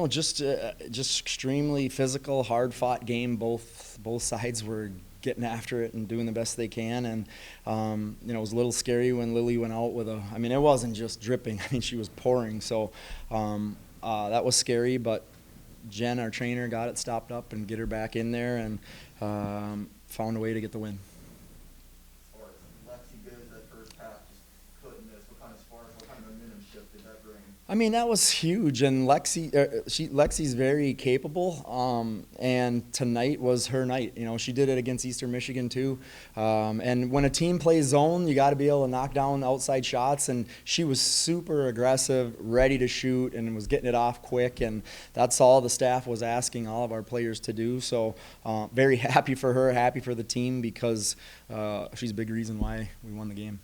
Just extremely physical, hard-fought game. Both sides were getting after it and doing the best they can. And it was a little scary when Lily went out with I mean, it wasn't just dripping. I mean, she was pouring. So that was scary. But Jen, our trainer, got it stopped up and get her back in there and found a way to get the win. As far as Lexi goes, that first half just couldn't miss. What kind of momentum shift did that bring? I mean, that was huge, and Lexi's very capable, and tonight was her night. She did it against Eastern Michigan too, and when a team plays zone, you got to be able to knock down outside shots, and she was super aggressive, ready to shoot, and was getting it off quick, and that's all the staff was asking all of our players to do. So very happy for her, happy for the team, because she's a big reason why we won the game.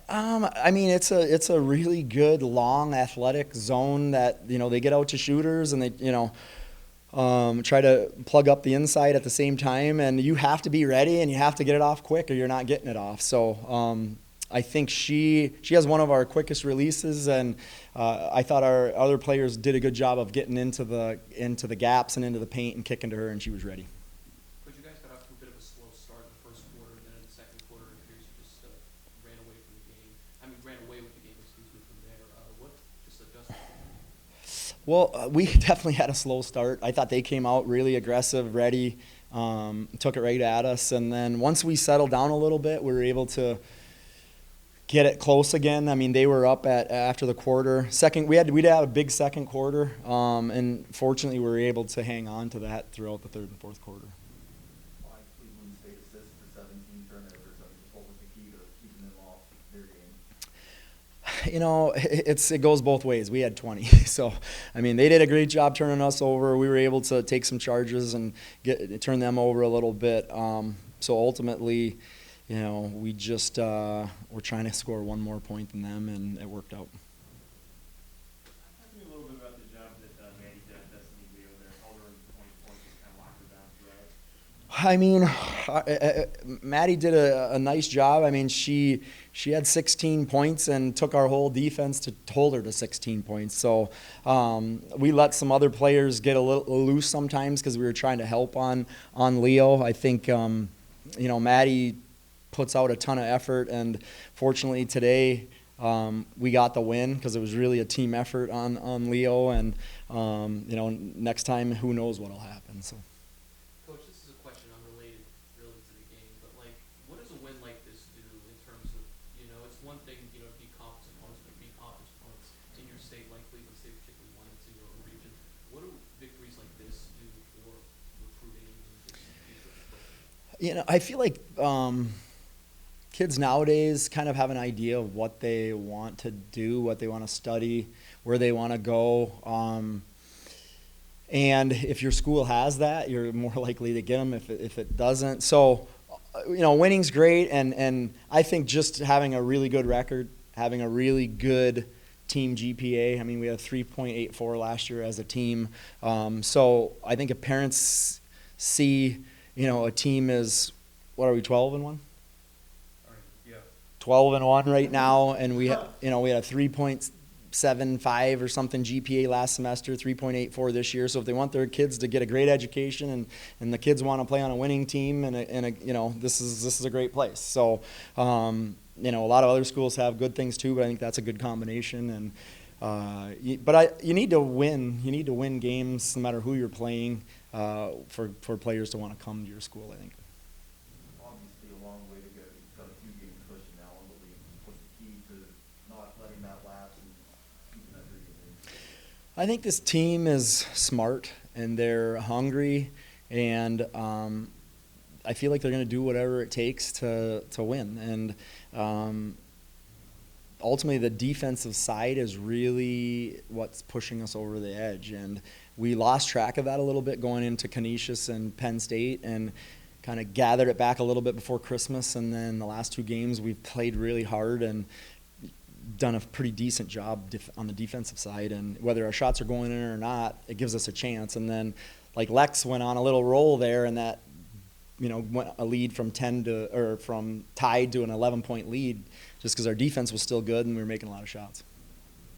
I mean, it's a really good, long, athletic zone that, they get out to shooters and they, try to plug up the inside at the same time. And you have to be ready and you have to get it off quick or you're not getting it off. So I think she has one of our quickest releases, and I thought our other players did a good job of getting into the gaps and into the paint and kicking to her, and she was ready. Well, we definitely had a slow start. I thought they came out really aggressive, ready, took it right at us. And then once we settled down a little bit, we were able to get it close again. I mean, they were up after the quarter. We'd have a big second quarter, and fortunately we were able to hang on to that throughout the third and fourth quarter. It goes both ways. We had 20. So, I mean, they did a great job turning us over. We were able to take some charges and turn them over a little bit. So ultimately, we just we're trying to score one more point than them, and it worked out. Talk to me a little bit about the job that Maddie did at Destiny Leo there. Held her in 20 points, just kind of locked her down throughout. I mean, Maddie did a nice job. I mean, she had 16 points and took our whole defense to hold her to 16 points. So we let some other players get a little loose sometimes because we were trying to help on Leo. I think, Maddie puts out a ton of effort, and fortunately today we got the win because it was really a team effort on Leo. And, next time, who knows what will happen. So. I feel like kids nowadays kind of have an idea of what they want to do, what they want to study, where they want to go. And if your school has that, you're more likely to get them if it doesn't. So, winning's great. And I think just having a really good record, having a really good team GPA. I mean, we had 3.84 last year as a team. So I think if parents see a team is, what are we, 12-1? Yeah. 12-1 right now, and we had a 3.75 or something GPA last semester, 3.84 this year. So if they want their kids to get a great education and the kids want to play on a winning team, this is a great place. So a lot of other schools have good things too, but I think that's a good combination. And you need to win. You need to win games no matter who you're playing. For players to want to come to your school, I think. Obviously, a long way to go. You've got a few games pushing now in the league. What's the key to not letting that lapse and keeping that dream in? I think this team is smart and they're hungry, and I feel like they're going to do whatever it takes to win. And ultimately, the defensive side is really what's pushing us over the edge. And we lost track of that a little bit going into Canisius and Penn State, and kind of gathered it back a little bit before Christmas. And then the last two games, we've played really hard and done a pretty decent job on the defensive side. And whether our shots are going in or not, it gives us a chance. And then, like, Lex went on a little roll there, and that went a lead from 10 to, or from tied to an 11-point lead, just because our defense was still good and we were making a lot of shots.